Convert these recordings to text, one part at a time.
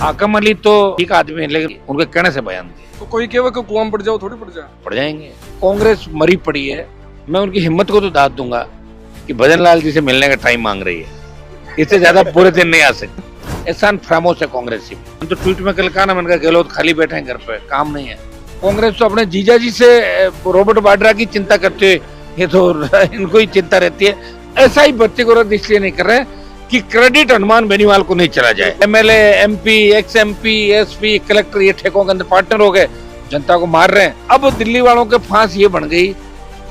आकम अली तो ठीक आदमी है, लेकिन उनके कहने से बयान दिए तो कोई कहे कि कुआं में पड़ जाओ, थोड़ी पड़ जाए। पड़ जाएंगे। कांग्रेस मरी पड़ी है, मैं उनकी हिम्मत को तो दाद दूंगा कि भजन लाल जी से मिलने का टाइम मांग रही है, इससे ज्यादा पूरे दिन नहीं आ सकते। एहसान फरामोश है कांग्रेस की। तो ट्वीट में कल कहा ना, मैंने कहा गहलोत खाली बैठे हैं घर पे, काम नहीं है। कांग्रेस तो अपने जीजा जी से रॉबर्ट वाड्रा की चिंता करते हुए, ये तो इनको ही चिंता रहती है। ऐसा ही भर्ती को रद्द इसलिए नहीं कर रहे कि क्रेडिट हनुमान बेनीवाल को नहीं चला जाए। MLA, MP, x MP, SP, collector ये ठेकों के अंदर पार्टनर हो गए, जनता को मार रहे हैं। अब दिल्ली वालों के फांस ये बन गई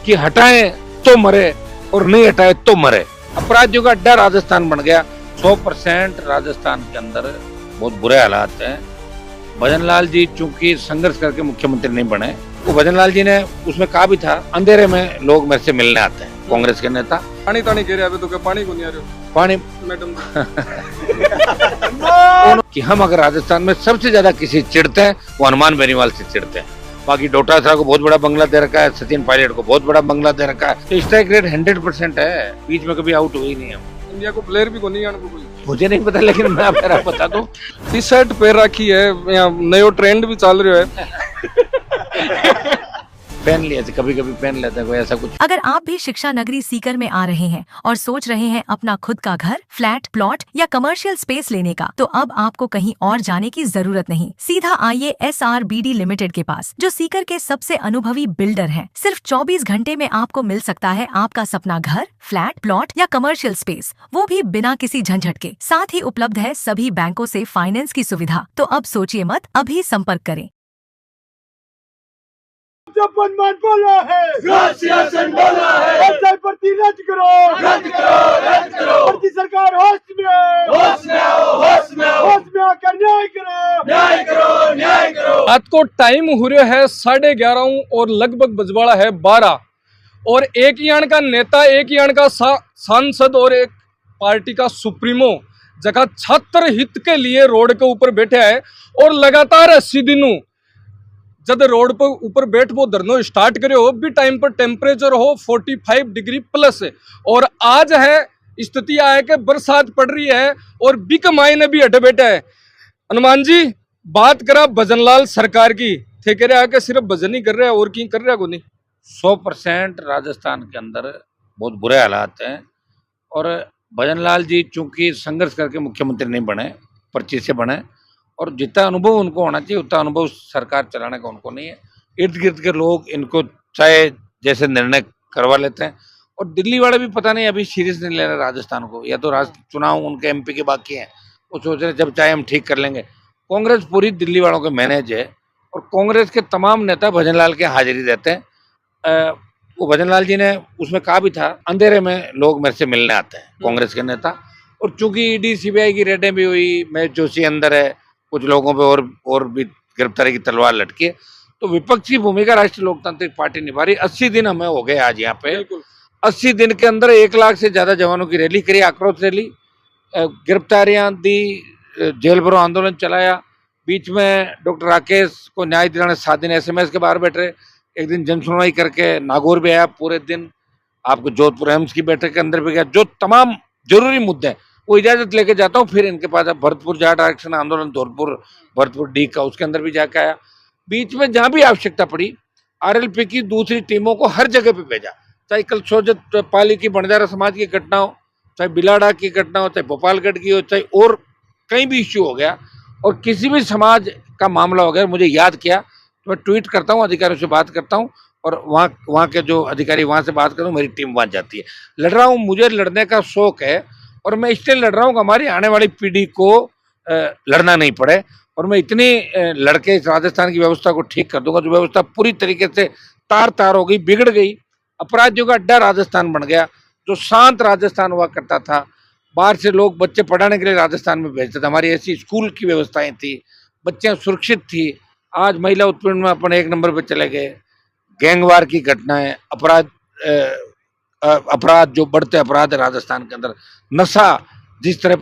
कि हटाएं तो मरे और नहीं हटाए तो मरे। अपराधियों का अड्डा राजस्थान बन गया। 100% राजस्थान के अंदर बहुत बुरे हालात हैं। भजन लाल जी चूंकि संघर्ष करके मुख्यमंत्री नहीं बने, तो भजन लाल जी ने उसमें कहा भी था, अंधेरे में लोग मेरे से मिलने आते हैं, कांग्रेस के नेता। पानी तानी कह रहे हैं, अभी तो क्या पानी को नहीं आ रहे हो पानी मैडम। कि हम अगर राजस्थान में सबसे ज्यादा किसी चिढ़ते हैं वो हनुमान बेनीवाल से चिढ़ते हैं। बाकी डोटासरा को बहुत बड़ा बंगला दे रखा है, सचिन पायलट को बहुत बड़ा बंगला दे रखा है, तो स्ट्राइक रेट 100% है, बीच में कभी आउट हुई नहीं है। इंडिया को प्लेयर भी को नहीं आने को कोई, मुझे नहीं पता, लेकिन मैं आपको बता दूं, टी शर्ट पहन रखी है, यहाँ नयो ट्रेंड भी चल रहा है। पहन लिया थे, कभी कभी पहन लेते हैं, कोई ऐसा कुछ। अगर आप भी शिक्षा नगरी सीकर में आ रहे हैं और सोच रहे हैं अपना खुद का घर, फ्लैट, प्लॉट या कमर्शियल स्पेस लेने का, तो अब आपको कहीं और जाने की जरूरत नहीं। सीधा आइए SRBD लिमिटेड के पास, जो सीकर के सबसे अनुभवी बिल्डर हैं। सिर्फ 24 घंटे में आपको मिल सकता है आपका सपना घर, फ्लैट, प्लॉट या कमर्शियल स्पेस, वो भी बिना किसी झंझट के। साथ ही उपलब्ध है सभी बैंकों से फाइनेंस की सुविधा। तो अब सोचिए मत, अभी संपर्क करें। मनमान बोला है, शासन बोला है, भर्ती रद्द करो, रद्द करो, रद्द करो। भर्ती सरकार होश में आओ, होश में आओ, होश में आओ, होश में आकर न्याय करो, न्याय करो, न्याय करो। रात को टाइम हो रहा है 11:30 और लगभग बजवाड़ा है 12, और एक ही आण का नेता, एक ही आण का सांसद और एक पार्टी का सुप्रीमो जगह छात्र हित के लिए रोड के ऊपर बैठे है। और लगातार 80 दिनों जब रोड पर ऊपर बैठ वो धरनो स्टार्ट करे हो भी टाइम पर टेम्परेचर हो 45 डिग्री प्लस। और आज है स्थिति है कि बरसात पड़ रही है और बिक मायने भी हटे बैठे है। हनुमान जी बात करा भजन लाल सरकार की, थे कह रहा है कि सिर्फ भजन ही कर रहा है और की कर रहा है को नहीं। 100% राजस्थान के अंदर बहुत बुरे हालात हैं। और भजन लाल जी चूंकि संघर्ष करके मुख्यमंत्री नहीं बने, पर्ची से बने, और जितना अनुभव उनको होना चाहिए उतना अनुभव सरकार चलाने का उनको नहीं है। इर्द गिर्द के लोग इनको चाहे जैसे निर्णय करवा लेते हैं। और दिल्ली वाले भी पता नहीं अभी सीरियस नहीं ले रहे राजस्थान को, या तो चुनाव उनके एमपी के बाकी हैं, वो सोच रहे जब चाहे हम ठीक कर लेंगे। कांग्रेस पूरी दिल्ली वालों के मैनेज है, और कांग्रेस के तमाम नेता भजन लाल के हाजिरी देते हैं। वो भजन लाल जी ने उसमें कहा भी था, अंधेरे में लोग मेरे से मिलने आते हैं, कांग्रेस के नेता। और चूंकि ईडी सीबीआई की रेडें भी हुई, महेश जोशी अंदर है, कुछ लोगों पे और भी गिरफ्तारी की तलवार लटकी है, तो विपक्ष की भूमिका राष्ट्रीय लोकतांत्रिक पार्टी निभा रही। 80 दिन हमें हो गए आज यहाँ पे। 80 दिन के अंदर 1 लाख से ज्यादा जवानों की रैली करी, आक्रोश रैली, गिरफ्तारियां दी, जेल भरो आंदोलन चलाया। बीच में डॉक्टर राकेश को न्याय दिलाने 7 दिन SMS के बाहर बैठे, एक दिन जन सुनवाई करके नागौर भी आया पूरे दिन, आपको जोधपुर एम्स की बैठक के अंदर भी गया। जो तमाम जरूरी मुद्दे वो इजाजत लेके जाता हूँ, फिर इनके पास भरतपुर जाट आरक्षण आंदोलन, धौलपुर भरतपुर डी का, उसके अंदर भी जाके आया। बीच में जहां भी आवश्यकता पड़ी RLP की दूसरी टीमों को हर जगह पे भेजा, चाहे कल सोजत पाली की बंजारा समाज की घटना हो, चाहे बिलाड़ा की घटना हो, चाहे भोपालगढ़ की हो, चाहे और कहीं भी इश्यू हो गया और किसी भी समाज का मामला हो गया, मुझे याद किया तो मैं ट्वीट करता हूँ, अधिकारियों से बात करता हूँ, और वहाँ के जो अधिकारी वहाँ से बात करता हूँ, मेरी टीम वहाँ जाती है। लड़ रहा हूँ, मुझे लड़ने का शौक है, और मैं इसलिए लड़ रहा हूँ कि हमारी आने वाली पीढ़ी को लड़ना नहीं पड़े। और मैं इतनी लड़के इस राजस्थान की व्यवस्था को ठीक कर दूंगा, जो व्यवस्था पूरी तरीके से तार तार हो गई, बिगड़ गई। अपराधियों का अड्डा राजस्थान बन गया। जो शांत राजस्थान हुआ करता था, बाहर से लोग बच्चे पढ़ाने के लिए राजस्थान में भेजते थे, हमारी ऐसी स्कूल की व्यवस्थाएं थी, बच्चियां सुरक्षित थी। आज महिला उत्पीड़न में अपन 1 नंबर पर चले गए। गैंगवार की घटनाएं, अपराध जो बढ़ते अपराध है राजस्थान के अंदर, नशा जिस तरह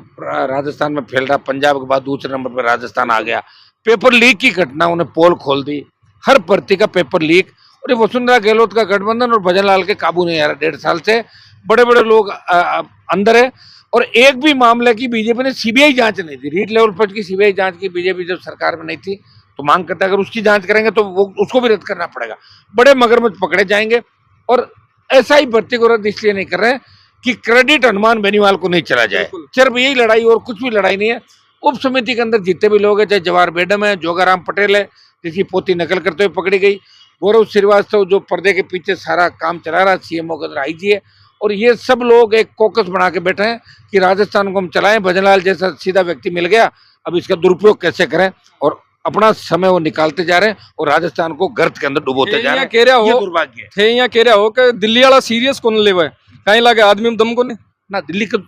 राजस्थान में फैल रहा, पंजाब के बाद दूसरे नंबर पर राजस्थान आ गया। पेपर लीक की घटना, उन्हें पोल खोल दी, हर भर्ती का पेपर लीक। और ये वसुंधरा गहलोत का गठबंधन और भजन लाल के काबू नहीं आ रहा 1.5 साल से। बड़े बड़े लोग अंदर है, और एक भी मामले की बीजेपी ने सीबीआई जांच नहीं दी। रीट लेवल पर की सीबीआई जांच की बीजेपी जब सरकार में नहीं थी तो मांग करता है, अगर उसकी जांच करेंगे तो वो उसको भी रद्द करना पड़ेगा। बड़े मगरमच्छ पकड़े जाएंगे। और ऐसा ही भर्ती को रद्द इसलिए नहीं कर रहे हैं कि क्रेडिट हनुमान बेनीवाल को नहीं चला जाए। सिर्फ यही लड़ाई और कुछ भी लड़ाई नहीं है। उप समिति के अंदर जितने भी लोग हैं, चाहे जवाहर बेडम है, जोगाराम पटेल है जिसकी पोती नकल करते हुए पकड़ी गई, गौरव श्रीवास्तव जो पर्दे के पीछे सारा काम चला रहा, सीएमओ के अंदर आईजी है, और ये सब लोग एक कॉकस बना के बैठे हैं कि राजस्थान को हम चलाएं। भजनलाल जैसा सीधा व्यक्ति मिल गया, अब इसका दुरुपयोग कैसे करें, और अपना समय वो निकालते जा रहे हैं और राजस्थान को गर्त के अंदर डुबोते जा रहे हैं। कह रहा ये हो दुर्भाग्य है। थे यहाँ कह रहा हो कि दिल्ली वाला सीरियस कौन ले हुआ है, कहीं लगे आदमी में दम को नहीं ना दिल्ली का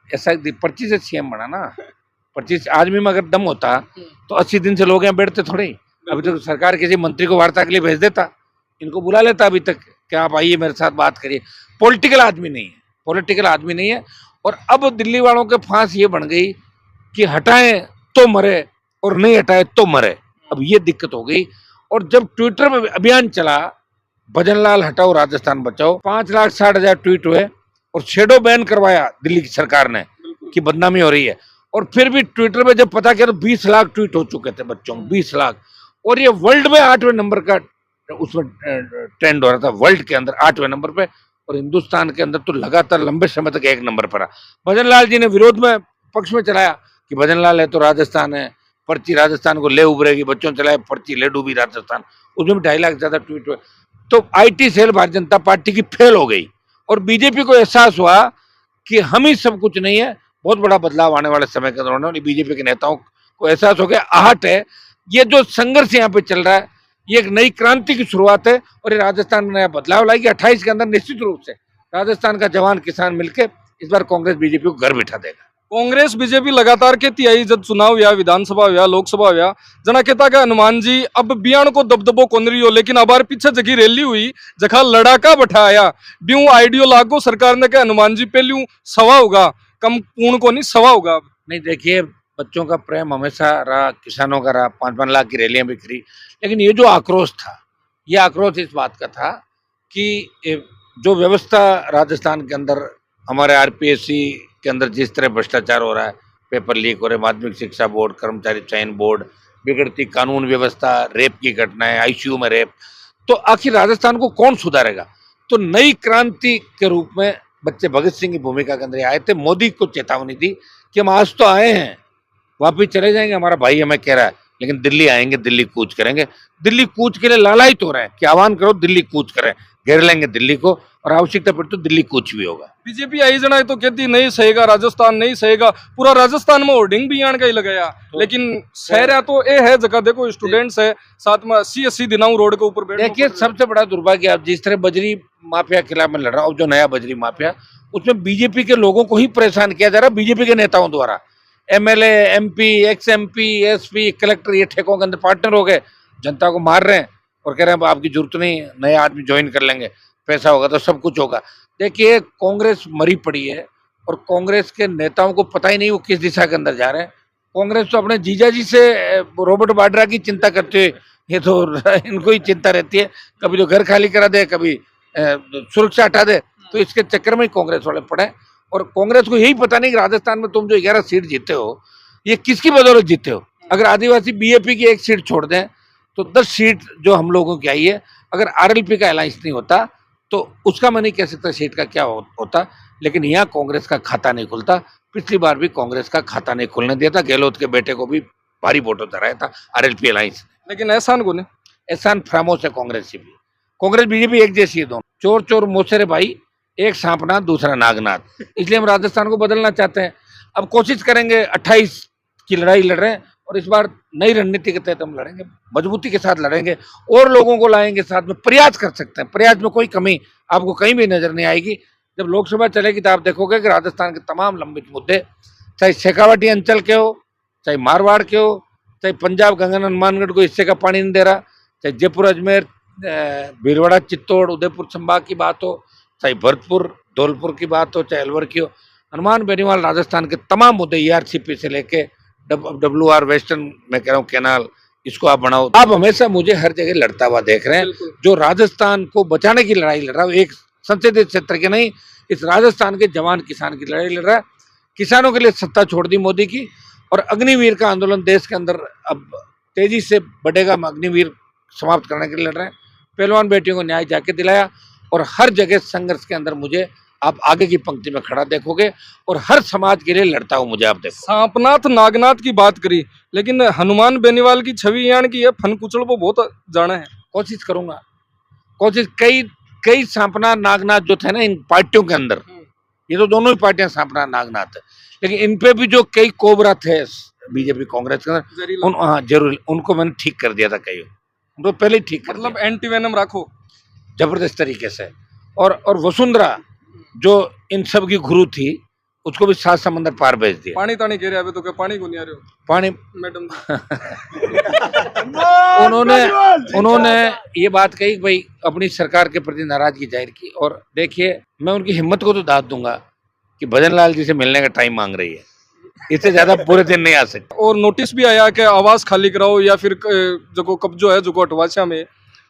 ऐसा 25 से सीएम बना ना, 25 आदमी में अगर दम होता तो 80 दिन से लोग यहाँ बैठते थोड़े ही। अभी तक सरकार किसी मंत्री को वार्ता के लिए भेज देता, इनको बुला लेता अभी तक कि आप आइए मेरे साथ बात करिए। पॉलिटिकल आदमी नहीं है, पॉलिटिकल आदमी नहीं है। और अब दिल्ली वालों के फांस ये बन गई कि हटाएं तो मरे और नहीं हटाए तो मरे। अब ये दिक्कत हो गई। और जब ट्विटर में अभियान चला भजनलाल हटाओ राजस्थान बचाओ, 5,60,000 ट्वीट हुए और शेडो बैन करवाया दिल्ली की सरकार ने कि बदनामी हो रही है। और फिर भी ट्विटर पे जब पता किया तो 20 लाख ट्वीट हो चुके थे बच्चों, 20 लाख। और ये वर्ल्ड में 8वें नंबर का उसमें ट्रेंड हो रहा था, वर्ल्ड के अंदर 8वें नंबर पे, और हिंदुस्तान के अंदर तो लगातार लंबे समय तक 1 नंबर पर रहा। भजनलाल जी ने विरोध में पक्ष में चलाया कि भजनलाल है तो राजस्थान है, पर्ची राजस्थान को ले उभरेगी, बच्चों ने चलाए पर्ची ले डूबी राजस्थान, उसमें भी 2.5 लाख ज्यादा ट्वीट हुए। तो IT cell Bharatiya Janata party की फेल हो गई और बीजेपी को एहसास हुआ कि हम ही सब कुछ नहीं है, बहुत बड़ा बदलाव आने वाले समय के दौरान। बीजेपी के नेताओं को एहसास हो गया, आहट है, ये जो संघर्ष यहाँ पे चल रहा है ये एक नई क्रांति की शुरुआत है और ये राजस्थान में नया बदलाव लाएगी। 28 के अंदर निश्चित रूप से राजस्थान का जवान किसान मिलकर इस बार कांग्रेस बीजेपी को घर बिठा देगा। कांग्रेस बीजेपी लगातार कहती आई जब चुनाव या विधानसभा या लोकसभा या जना कहता कि हनुमान जी अब बियाण को दबदबो कोन रही हो, लेकिन अबार पीछे जगह रैली हुई जखा लड़ाका बैठाया ड्यू आइडियो लागो सरकार ने कहा हनुमान जी पहलू सवा होगा, कम पूर्ण को नहीं सवा होगा। नहीं देखिए, बच्चों का प्रेम हमेशा रहा, किसानों का रहा, 5-5 लाख की रैलियां भी करी, लेकिन ये जो आक्रोश था, ये आक्रोश इस बात का था कि जो व्यवस्था राजस्थान के अंदर हमारे आरपीएससी के अंदर जिस तरह भ्रष्टाचार हो रहा है, पेपर लीक हो रहे, माध्यमिक शिक्षा बोर्ड, कर्मचारी चयन बोर्ड, बिगड़ती कानून व्यवस्था, रेप की घटनाएं, आईसीयू में रेप, तो आखिर राजस्थान को कौन सुधारेगा। तो नई क्रांति के रूप में बच्चे भगत सिंह की भूमिका के अंदर आए थे। मोदी को चेतावनी दी कि हम आज तो आए हैं, वापिस चले जाएंगे, हमारा भाई हमें कह रहा है, लेकिन दिल्ली आएंगे, दिल्ली कूच करेंगे। दिल्ली कूच के लिए लालायित हो रहे हैं कि आह्वान करो दिल्ली कूच करें, घेर लेंगे दिल्ली को, और आवश्यकता पड़े तो दिल्ली कूच भी होगा। बीजेपी आई जना तो कहती नहीं सहेगा राजस्थान, नहीं सहेगा, पूरा राजस्थान में होर्डिंग भी आण का ही लगाया, लेकिन शहर तो ये है जगह देखो स्टूडेंट्स है साथ में 80-80 दिनाऊ रोड के ऊपर बैठे। देखिए सबसे बड़ा दुर्भाग्य, आप जिस तरह बजरी माफिया के खिलाफ में लड़ रहा हूँ, जो नया बजरी माफिया, उसमें बीजेपी के लोगों को ही परेशान किया जा रहा है, बीजेपी के नेताओं द्वारा। MLA, MP, x MP, SP, collector ये ठेकों के अंदर पार्टनर हो गए, जनता को मार रहे हैं और कह रहे हैं आपकी जरूरत नहीं, नए आदमी ज्वाइन कर लेंगे, पैसा होगा तो सब कुछ होगा। देखिए कांग्रेस मरी पड़ी है और कांग्रेस के नेताओं को पता ही नहीं वो किस दिशा के अंदर जा रहे हैं। कांग्रेस तो अपने जीजा जी से रॉबर्ट वाड्रा की चिंता करते हुए, ये तो इनको ही चिंता रहती है, कभी तो घर खाली करा दे, कभी सुरक्षा हटा दे, तो इसके चक्कर में ही कांग्रेस वाले पड़े। और कांग्रेस को यही पता नहीं कि राजस्थान में तुम जो 11 सीट जीते हो ये किसकी बदौलत जीते हो। अगर आदिवासी बीएपी की 1 सीट छोड़ दें तो 10 सीट जो हम लोगों की आई है, अगर आरएलपी का अलायंस नहीं होता तो उसका मैं नहीं कह सकता सीट का क्या होता, लेकिन यहाँ कांग्रेस का खाता नहीं खुलता। पिछली बार भी कांग्रेस का खाता नहीं खुलने दिया था, गहलोत के बेटे को भी भारी वोटों से हराया था आरएलपी अलायंस। लेकिन एहसान को नहीं, एहसान फरामोश है कांग्रेस से भी। कांग्रेस बीजेपी एक जैसी है, दोनों चोर चोर मोसेरे भाई, एक सांपनाथ दूसरा नागनाथ। इसलिए हम राजस्थान को बदलना चाहते हैं। अब कोशिश करेंगे, 28 की लड़ाई लड़ रहे हैं और इस बार नई रणनीति के तहत हम लड़ेंगे, मजबूती के साथ लड़ेंगे और लोगों को लाएंगे साथ में, प्रयास कर सकते हैं, प्रयास में कोई कमी आपको कहीं भी नजर नहीं आएगी। जब लोकसभा चलेगी तो आप देखोगे कि राजस्थान के तमाम लंबित मुद्दे, चाहे शेखावाटी अंचल के हो, चाहे मारवाड़ के हो, चाहे पंजाब गंगा हनुमानगढ़ को हिस्से का पानी नहीं दे रहा, चाहे जयपुर अजमेर भीलवाड़ा चित्तौड़ उदयपुर संभाग की बात हो, चाहे भरतपुर धौलपुर की बात हो, चाहे अलवर की हो, हनुमान बेनीवाल राजस्थान के तमाम मुद्दे ईआरसीपी से लेके WR वेस्टर्न में कह रहा हूँ कैनाल, इसको आप बढ़ाओ। आप हमेशा मुझे हर जगह लड़ता हुआ देख रहे हैं, जो राजस्थान को बचाने की लड़ाई लड़ रहा है, एक संसदीय क्षेत्र की नहीं, इस राजस्थान के जवान किसान की लड़ाई लड़ रहा है। किसानों के लिए सत्ता छोड़ दी मोदी की, और अग्निवीर का आंदोलन देश के अंदर अब तेजी से बढ़ेगा। हम अग्निवीर समाप्त करने के लिए लड़ रहे हैं। पहलवान बेटियों को न्याय जाके दिलाया, और हर जगह संघर्ष के अंदर मुझे आप आगे की पंक्ति में खड़ा देखोगे, और हर समाज के लिए लड़ता हूं मुझे आप देखो। सांपनाथ नागनाथ की बात करी, लेकिन हनुमान बेनीवाल की छवि यान की है, फन कुचल वो बहुत जाना है। कोशिश करूंगा, कोशिश कई सांपना नागनाथ जो थे ना इन पार्टियों के अंदर, ये तो दोनों ही पार्टियां सांपना नागनाथ है, लेकिन इन पे भी जो कई कोबरा थे बीजेपी कांग्रेस के अंदर, हाँ जरूर उनको मैंने ठीक कर दिया था, कई उनको पहले ही ठीक कर मतलब एंटी वेनम रखो जबरदस्त तरीके से। और वसुंधरा जो इन सब की गुरु थी, उसको भी 7 समंदर पार भेज दिया। पानी तानी कह रहे अभी तो क्या पानी को नहीं आ रहे हो पानी मैडम उन्होंने ये बात कही कि भाई अपनी सरकार के प्रति नाराजगी जाहिर की, और देखिए मैं उनकी हिम्मत को तो दाद दूंगा कि भजन लाल जी से मिलने का टाइम मांग रही है, इससे ज्यादा पूरे दिन नहीं आ सकते। और नोटिस भी आया कि आवास खाली कराओ या फिर जो कब्जो है जो अटवाचा में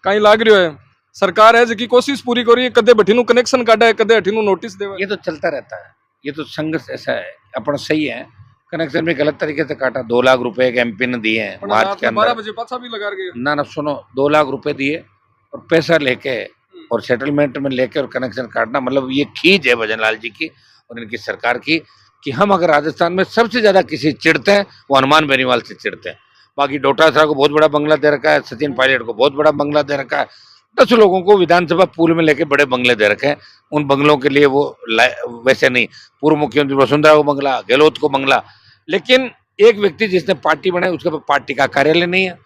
कहीं लाग रही है, सरकार है जिसकी कोशिश पूरी करी, कदे भट्टी कनेक्शन काटा है, कदे हठी नोटिस देवा। ये तो चलता रहता है, ये तो संघर्ष ऐसा है, अपना सही है। कनेक्शन में गलत तरीके से काटा, 2 लाख रुपए एक MP ने दिए हैं मार्च के अंदर। 12 बजे पाछा भी लगा गए ना सुनो, 2 लाख रुपए दिए और पैसा लेके और सेटलमेंट में लेके और कनेक्शन काटना, मतलब ये खींच है भजन लाल जी की और इनकी सरकार की, कि हम अगर राजस्थान में सबसे ज्यादा किसी चिढ़ते हैं वो हनुमान बेनीवाल से चिढ़ते हैं। बाकी डोटासरा को बहुत बड़ा बंगला दे रखा है, सचिन पायलट को बहुत बड़ा बंगला दे रखा है, 10 लोगों को विधानसभा पूल में लेके बड़े बंगले दे रखे हैं। उन बंगलों के लिए वो वैसे नहीं, पूर्व मुख्यमंत्री वसुंधरा को बंगला, गहलोत को बंगला, लेकिन एक व्यक्ति जिसने पार्टी बनाई उसके पास पार्टी का कार्यालय नहीं है।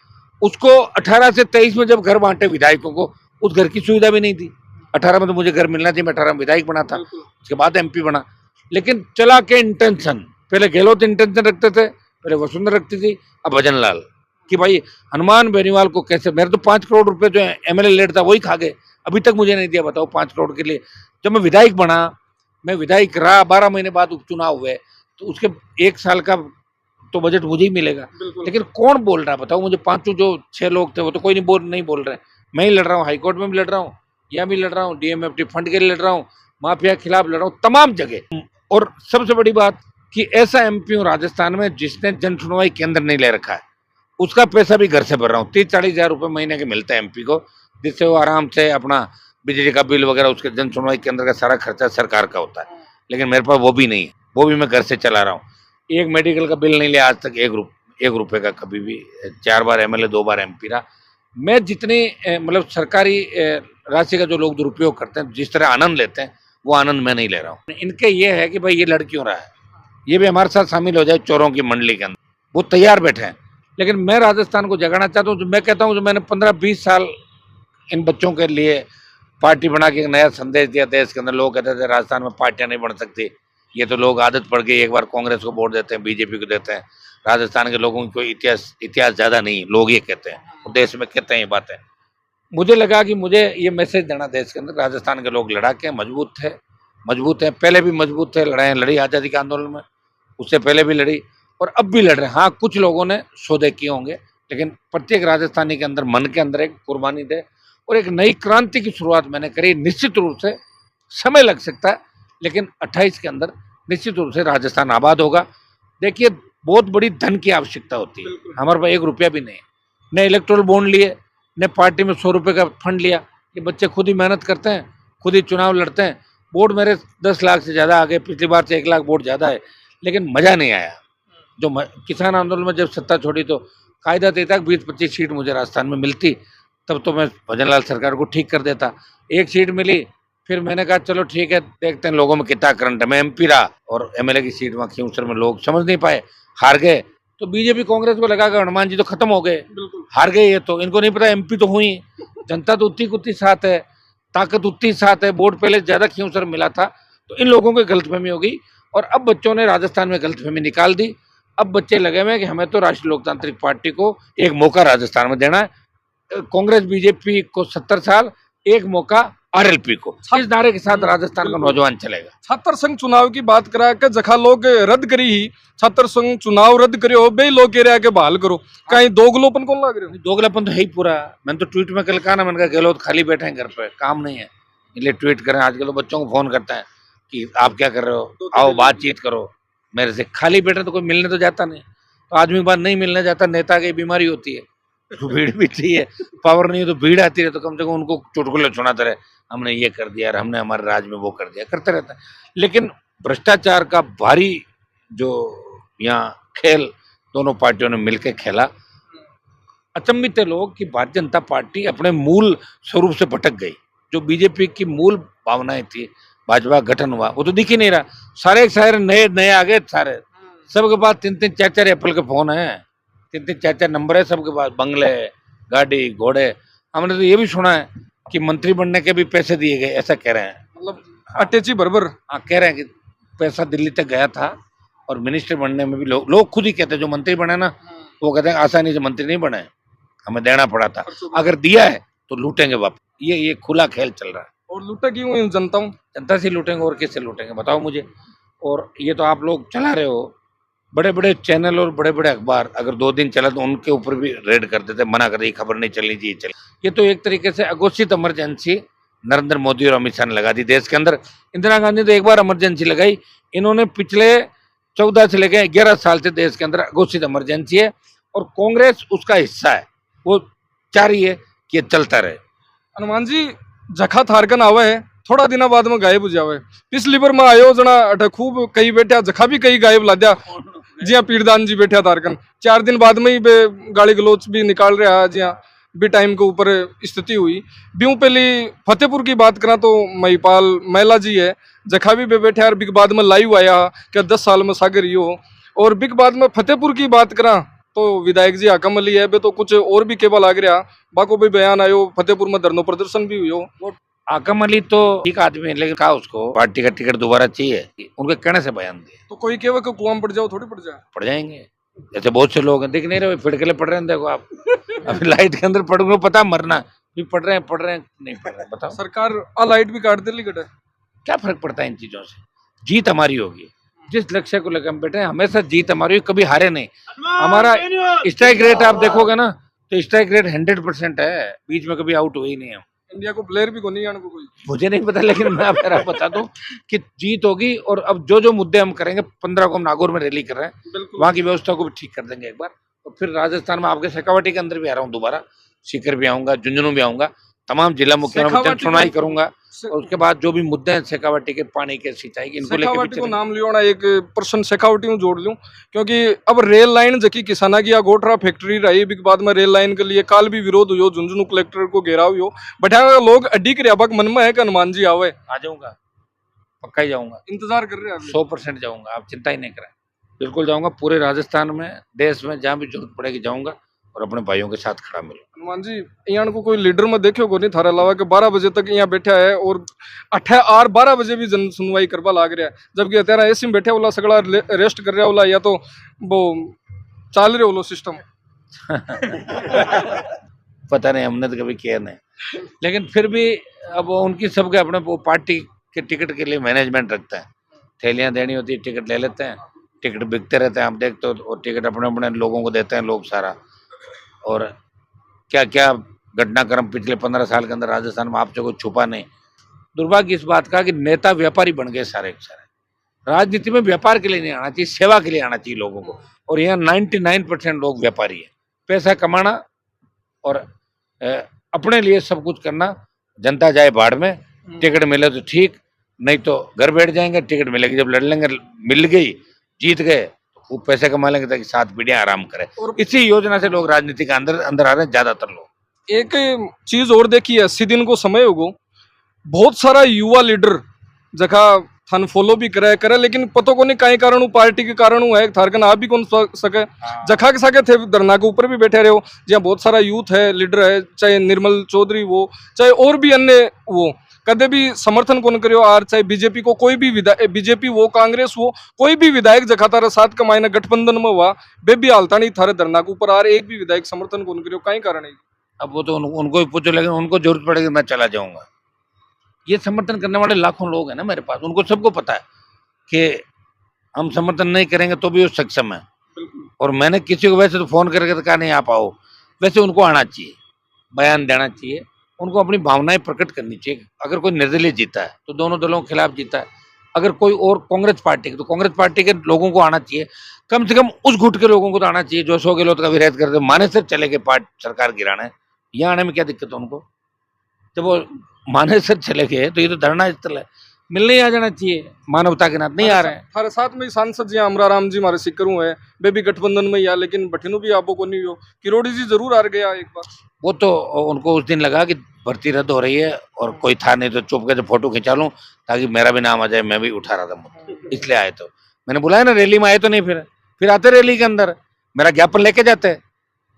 उसको 18 से 23 में जब घर बांटे विधायकों को, उस घर की सुविधा भी नहीं थी। 18 में तो मुझे घर मिलना चाहिए, मैं 18 में विधायक बना था, उसके बाद MP बना। लेकिन चला के इंटेंशन, पहले गहलोत इंटेंशन रखते थे, पहले वसुंधरा रखती थी, अब भजन लाल, कि भाई हनुमान बेनीवाल को कैसे, मेरे तो 5 करोड़ रुपए जो MLA लेट था वही खा गए, अभी तक मुझे नहीं दिया। बताओ 5 करोड़ के लिए। जब मैं विधायक बना, मैं विधायक रहा, 12 महीने बाद उपचुनाव हुए, तो उसके 1 साल का तो बजट मुझे ही मिलेगा। लेकिन कौन बोल रहा है बताओ मुझे? 5 जो 6 लोग थे वो तो कोई नहीं बोल रहे। मैं ही लड़ रहा हूँ, हाईकोर्ट में भी लड़ रहा हूँ, यहाँ भी लड़ रहा हूँ, DMFT फंड के लिए लड़ रहा हूँ, माफिया के खिलाफ लड़ रहा हूँ, तमाम जगह। और सबसे बड़ी बात कि ऐसा MP हूँ राजस्थान में जिसने जन सुनवाई केंद्र नहीं ले रखा है, उसका पैसा भी घर से भर रहा हूँ। 30-40 हजार रुपये महीने के मिलते हैं MP को, जिससे वो आराम से अपना बिजली का बिल वगैरह, उसके जन सुनवाई केंद्र का सारा खर्चा सरकार का होता है। लेकिन मेरे पास वो भी नहीं है, वो भी मैं घर से चला रहा हूँ। एक मेडिकल का बिल नहीं लिया आज तक, 1 रुपये का कभी भी। 4 बार MLA, 2 बार MP रहा मैं। जितनी मतलब सरकारी राशि का जो लोग दुरुपयोग करते हैं, जिस तरह आनंद लेते हैं, वो आनंद मैं नहीं ले रहा हूँ। इनके ये है कि भाई ये लड़ क्यों रहा है, ये भी हमारे साथ शामिल हो जाए चोरों की मंडली के अंदर, वो तैयार बैठे हैं। लेकिन मैं राजस्थान को जगाना चाहता हूँ। मैं कहता हूँ जो मैंने 15-20 साल इन बच्चों के लिए पार्टी बना के एक नया संदेश दिया देश के अंदर। लोग कहते थे राजस्थान में पार्टियां नहीं बन सकती, ये तो लोग आदत पड़ गई, एक बार कांग्रेस को वोट देते हैं, BJP को देते हैं, राजस्थान के लोगों की कोई इतिहास ज्यादा नहीं, लोग ये कहते हैं, देश में कहते हैं ये बातें। मुझे लगा कि मुझे ये मैसेज देना देश के अंदर, राजस्थान के लोग लड़ा के मजबूत हैं, पहले भी मजबूत थे, लड़ी आज़ादी के आंदोलन में, उससे पहले भी लड़ी और अब भी लड़ रहे हैं। हाँ, कुछ लोगों ने सौदे किए होंगे, लेकिन प्रत्येक राजस्थानी के अंदर मन के अंदर एक कुर्बानी दे और एक नई क्रांति की शुरुआत मैंने करी। निश्चित रूप से समय लग सकता है, लेकिन 28 के अंदर निश्चित रूप से राजस्थान आबाद होगा। देखिए, बहुत बड़ी धन की आवश्यकता होती है, हमारे पास 1 रुपया भी नहीं, न इलेक्ट्रोल बॉन्ड लिए, न पार्टी में 100 रुपये का फंड लिया। ये बच्चे खुद ही मेहनत करते हैं, खुद ही चुनाव लड़ते हैं। वोट मेरे 10 लाख से ज़्यादा आ गए, पिछली बार से 1 लाख वोट ज़्यादा है, लेकिन मज़ा नहीं आया। जो किसान आंदोलन में जब सत्ता छोड़ी तो कायदा देता 20-25 सीट मुझे राजस्थान में मिलती, तब तो मैं भजन लाल सरकार को ठीक कर देता। 1 सीट मिली, फिर मैंने कहा चलो ठीक है, देखते हैं लोगों में कितना करंट है। मैं MP रहा और MLA की सीट वहाँ खींवसर में लोग समझ नहीं पाए, हार गए। तो BJP कांग्रेस को लगा कि हनुमान जी तो खत्म हो गए, हार गए ये तो, इनको नहीं पता MP तो हुई। जनता तो उतनी कुत्ती साथ है, ताकत उतनी साथ है, वोट पहले ज्यादा खींवसर मिला था, तो इन लोगों को गलतफहमी हो गई और अब बच्चों ने राजस्थान में गलतफहमी निकाल दी। अब बच्चे लगे हुए हैं कि हमें तो राष्ट्रीय लोकतांत्रिक पार्टी को एक मौका राजस्थान में देना है। कांग्रेस BJP को 70 साल, एक मौका RLP को। इस नारे के साथ राजस्थान का नौजवान चलेगा। छात्र संघ चुनाव की बात करा के जखा लोग रद्द करी ही, छात्र संघ चुनाव रद्द करो, बे लोग कह रहे हैं कि बहाल करो, कहीं दोगलोपन कौन लग रहे हो? दोगलापन तो है ही पूरा। मैंने तो ट्वीट में कल कहा ना, मैंने कहा गहलोत खाली बैठे हैं घर पे, काम नहीं है, इसलिए ट्वीट करें। आजकल तो बच्चों को फोन करते हैं कि आप क्या कर रहे हो, आओ बातचीत करो। मेरे से खाली बैठे तो कोई मिलने तो जाता नहीं, तो आदमी के बाद नहीं मिलने जाता, नेता की बीमारी होती है, तो भीड़ भी चाहिए, पावर नहीं है तो भीड़ आती है, तो कम से कम उनको चुटकुले सुनाते रहे, हमने ये कर दिया, हमने हमारे राज में वो कर दिया, करते रहता है। लेकिन भ्रष्टाचार का भारी जो यहाँ खेल दोनों पार्टियों ने मिलकर खेला, अचंभित थे लोग कि भारतीय जनता पार्टी अपने मूल स्वरूप से भटक गई। जो बीजेपी की मूल भावनाएं थी, भाजपा गठन हुआ, वो तो दिख ही नहीं रहा। सारे नए नए आ गए, सारे सबके पास 3-3 4-4 एप्पल के फोन है, 3-3 4-4 नंबर है सबके पास, बंगले, गाड़ी, घोड़े। हमने तो ये भी सुना है कि मंत्री बनने के भी पैसे दिए गए, ऐसा कह रहे हैं। मतलब अटैची बरबर। हाँ, कह रहे हैं कि पैसा दिल्ली तक गया था, और मिनिस्टर बनने में भी लोग खुद ही कहते हैं, जो मंत्री बने ना वो कहते हैं आसानी से मंत्री नहीं बने, हमें देना पड़ा था, अगर दिया है तो लूटेंगे वापस। ये खुला खेल चल रहा है। और लूटा क्यों इन जनता से लूटेंगे और किससे लूटेंगे बताओ मुझे। और ये तो आप लोग चला रहे हो, बड़े बड़े चैनल और बड़े बड़े अखबार अगर 2 दिन चला तो उनके ऊपर भी रेड कर देते, मना कर दी, खबर नहीं चलनी चाहिए चल। ये तो एक तरीके से अघोषित इमरजेंसी नरेंद्र मोदी और अमित शाह ने लगा दी देश के अंदर। इंदिरा गांधी तो एक बार इमरजेंसी लगाई, इन्होंने पिछले 14 से लेकर 11 साल से देश के अंदर अघोषित इमरजेंसी है, और कांग्रेस उसका हिस्सा है, वो चाह रही है कि ये चलता रहे। हनुमान जी जखा थारकन आवे है, थोड़ा दिना बाद में गायब हो जावे। पिछली बार में आयो जना अठ खूब कई बैठा, जखा भी कई गायब ला दिया, जिया पीरदान जी बैठा थारकन 4 दिन बाद में ही गाली गलोच भी निकाल रहा, जिया भी टाइम के ऊपर स्थिति हुई। ब्यूं पहली फतेहपुर की बात करा तो महिपाल महिला जी है, जखा भी बैठे यार, बिग बाद में लाइव आया क्या 10 साल में सागर ही हो। और बिग बाद में फतेहपुर की बात करा तो विधायक जी हाकम अली है, बे तो कुछ और भी केवल लाग रहा, बाको भी बयान आयो, फतेहपुर में धरनो प्रदर्शन भी हुई हो। हाकम अली तो ठीक आदमी है, लेकिन कहा उसको पार्टी का टिकट दोबारा चाहिए, उनके कहने से बयान दिए। तो कोई केवल को कुआं में पड़ जाओ, थोड़ी पड़ जाए, पड़ जाएंगे। जैसे बहुत से लोग हैं, दिख नहीं रहे, फिड़कले पड़ रहे हैं, देखो आप अभी लाइट के अंदर पड़ गए, पता मरना भी पड़ रहे हैं नहीं पड़ रहे हैं, बताओ। सरकार लाइट भी काट दे, क्या फर्क पड़ता है इन चीजों से। जीत हमारी होगी, जिस लक्ष्य को लेकर हम बैठे हैं, हमेशा जीत हमारी होगी, कभी हारे नहीं। हमारा स्ट्राइक रेट आप देखोगे ना तो स्ट्राइक रेट 100% है, बीच में कभी आउट हुई नहीं है। इंडिया को प्लेयर भी को नहीं आने को कोई, मुझे नहीं पता, लेकिन मैं आपको बता दूं कि जीत होगी। और अब जो मुद्दे हम करेंगे, 15 को हम नागौर में रैली कर रहे हैं, वहाँ की व्यवस्था को भी ठीक कर देंगे एक बार। और फिर राजस्थान में आपके शेखावाटी के अंदर भी आ रहा हूँ दोबारा, सीकर भी आऊंगा, झुंझुनू भी आऊंगा, तमाम जिला मुख्यालयों में सुनवाई करूंगा। और उसके बाद जो भी मुद्दे हैं शेखावाटी के, पानी के, सिंचाई के, इनको लेकर नाम लियो ना, एक पर्सन शेखावाटी में जोड़ लूं, क्योंकि अब रेल लाइन जकी किसाना की गोटरा फैक्ट्री रही, बिग बाद में रेल लाइन के लिए काल भी विरोध हुई, झुंझुनू कलेक्टर को घेराव हुई, बैठा लोग अड्डी के मन में है कि हनुमान जी आवे। आ जाऊंगा, पक्का ही जाऊंगा, इंतजार कर रहे हैं, 100% जाऊंगा, आप चिंता ही नहीं करें, बिल्कुल जाऊंगा। पूरे राजस्थान में, देश में जहाँ भी जरूरत पड़ेगी जाऊंगा, और अपने भाइयों के साथ खड़ा मिलूंगा। हनुमान जी यहाँ को कोई लीडर में देखो को नहीं थारा अलावा, कि 12 बजे तक यहाँ बैठा है, और 12 बजे भी जन सुनवाई करवा लाग रहा है, जबकि अत्यारा एसी में बैठे वाला सगड़ा रेस्ट कर रहा वाला, या तो वो चाल रहे वाला सिस्टम पता नहीं, हमने तो कभी किया नहीं, लेकिन फिर भी अब उनकी सबके अपने वो पार्टी के टिकट के लिए मैनेजमेंट रखता है, थैलियां देनी होती है, टिकट ले लेते हैं, टिकट बिकते रहते हैं, आप देखते हो, और टिकट अपने अपने लोगों को देते हैं लोग सारा। और क्या क्या घटनाक्रम पिछले 15 साल के अंदर राजस्थान में, आपसे कुछ छुपा नहीं। दुर्भाग्य इस बात का कि नेता व्यापारी बन गए सारे के सारे। राजनीति में व्यापार के लिए नहीं आना चाहिए, सेवा के लिए आना चाहिए लोगों को, और यहाँ 99% लोग व्यापारी है। पैसा कमाना और अपने लिए सब कुछ करना, जनता जाए बाढ़ में, टिकट मिले तो ठीक, नहीं तो घर बैठ जाएंगे, टिकट मिलेगी जब लड़ लेंगे, मिल गई, जीत गए, खूब पैसे कमा लेंगे ताकि 7 पीढ़ियां आराम करें। और इसी योजना से लोग राजनीति के अंदर आ रहे हैं, ज्यादातर लोग। एक चीज और देखी है, 80 दिन को समय होगो, बहुत सारा युवा लीडर जगह थान फॉलो भी करे, लेकिन पतो को नहीं कई कारण, पार्टी के कारण है, थारकन आप भी कौन सके, जखा के सके थे धरना के ऊपर भी बैठे रहे हो, जहाँ बहुत सारा यूथ है, लीडर है, चाहे निर्मल चौधरी वो, चाहे और भी अन्य वो, कदे भी समर्थन कौन करियो, और चाहे बीजेपी को कोई भी विधायक, बीजेपी वो, कांग्रेस वो, कोई भी विधायक जखा तारा 7 का महीना गठबंधन में हुआ, बे भी हालता नहीं थारे धरना के ऊपर, एक भी विधायक समर्थन कौन करियो, कई कारण है। अब वो तो उनको ही पूछो, लेकिन उनको जरूरत पड़ेगी मैं चला जाऊंगा। ये समर्थन करने वाले लाखों लोग हैं ना मेरे पास, उनको सबको पता है कि हम समर्थन नहीं करेंगे तो भी वो सक्षम है। और मैंने किसी को वैसे तो फोन करके तो कहा नहीं आप आओ, वैसे उनको आना चाहिए, बयान देना चाहिए, उनको अपनी भावनाएं प्रकट करनी चाहिए। अगर कोई निर्दलीय जीता है तो दोनों दलों के खिलाफ जीता है, अगर कोई और कांग्रेस पार्टी तो कांग्रेस पार्टी के लोगों को आना चाहिए, कम से कम उस गुट के लोगों को तो आना चाहिए जो 100 गहलोत का विरोध करते मानेसर चले गए सरकार गिराना है। यहाँ आने में क्या दिक्कत है उनको? जब वो मानेसर चले गए तो ये तो धरना स्थल है, मिलने ही आ जाना चाहिए, मानवता के नाते नहीं आ रहे हैं। हमारे साथ में सांसद जी अमराराम जी हमारे सिक्करू है, वे भी गठबंधन में ही आ, लेकिन बठिनू भी आपको को नहीं हो। किरोड़ी जी जरूर आ गया एक बार। वो तो उनको उस दिन लगा कि भर्ती रद्द हो रही है और कोई था नहीं तो चुप करके फोटो खिंचा लूं ताकि मेरा भी नाम आ जाए, मैं भी उठा रहा था मुद्दा, इसलिए आए। तो मैंने बुलाया ना, रैली में आए तो नहीं, फिर आते रैली के अंदर मेरा ज्ञापन लेके जाते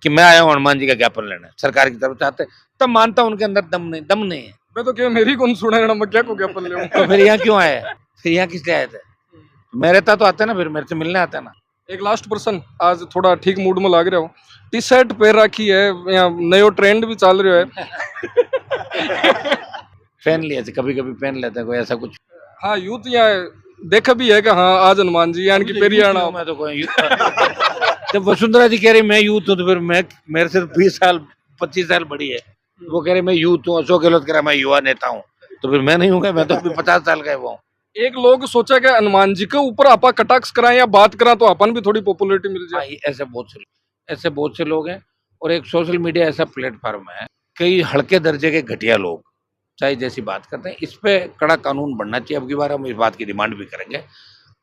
कि मैं आया हूँ हनुमान जी का ज्ञापन लेने, सरकार की तरफ से आते, तब मानता उनके अंदर दम नहीं है। मैं तो क्या मेरी कौन सुना है ना, मैं क्या को ज्ञापन ले तो फिर यहाँ क्यों आए? फिर यहाँ किस लिए आए थे? मैं रहता तो आते ना, फिर मेरे से मिलने आते ना। एक लास्ट पर्सन आज थोड़ा ठीक मूड में लग रहा हो, टी शर्ट पहन रखी है, यहाँ नयो ट्रेंड भी चल रहा है। पहन लिया कभी कभी पहन लेते हैं, कोई ऐसा कुछ। हाँ यूथ यहाँ देखा भी है कि हाँ आज हनुमान जी यानी कि पेरियाना। मैं तो कोई जब वसुंधरा जी कह रही मैं यूथ हूँ तो फिर मैं, मेरे से 20 साल 25 साल बड़ी है, वो कह रही मैं यूथ हूँ, अशोक गहलोत कह रहा मैं युवा नेता हूँ, तो फिर मैं नहीं हूँ, मैं तो अभी 50 साल का वो। एक लोग सोचा कि हनुमान जी के ऊपर आप कटाक्ष कराएं या बात करा तो अपन भी थोड़ी पॉपुलैरिटी मिल जाए। ऐसे बहुत से लोग हैं, और एक सोशल मीडिया ऐसा प्लेटफॉर्म है, कई हल्के दर्जे के घटिया लोग चाहे जैसी बात करते हैं, इस पे कड़ा कानून बनना चाहिए। अब की बार हम इस बात की डिमांड भी करेंगे।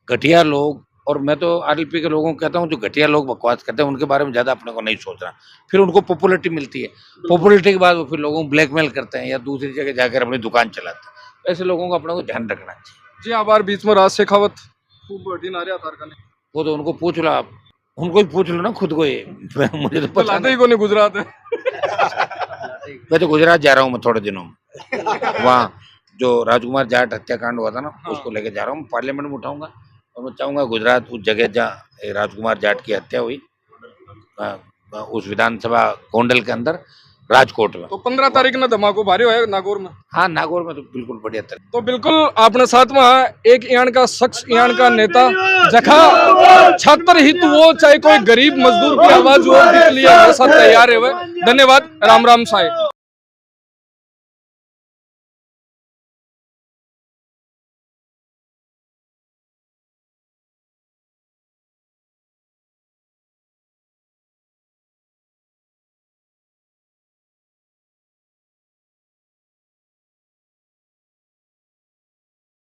घटिया लोग, और मैं तो आरएलपी के लोगों को कहता हूँ जो घटिया लोग बकवास करते हैं उनके बारे में ज़्यादा अपने को नहीं सोचना, फिर उनको पॉपुलैरिटी मिलती है, पॉपुलैरिटी के बाद वो फिर लोगों को ब्लैकमेल करते हैं या दूसरी जगह जाकर अपनी दुकान चलाते हैं। ऐसे लोगों को अपने को ध्यान रखना चाहिए। जी आभार। बीच में राज शेखावत खूब बढ़ी ना रहा था, वो तो उनको पूछ लो, आप उनको ही पूछ लो ना खुद को, ये मुझे तो पता लाते ही को नहीं गुजरात है। मैं तो गुजरात जा रहा हूँ, मैं थोड़े दिनों में वहाँ जो राजकुमार जाट हत्याकांड हुआ था ना, उसको लेके जा रहा हूँ, पार्लियामेंट में उठाऊंगा, और मैं चाहूंगा गुजरात उस जगह जहाँ राजकुमार जाट की हत्या हुई, उस विधानसभा गोंडल के अंदर, राजकोट में। तो 15 तारीख ने धमाको भारी है नागौर में। हाँ, नागौर में तो बिल्कुल बढ़िया तरह। तो बिल्कुल आपने साथ में एक यहाँ का शख्स, यहाँ का नेता जखा छात्र हित वो चाहे कोई गरीब मजदूर की आवाज हो, लिए हमारे साथ तैयार है। धन्यवाद। राम राम साहेब।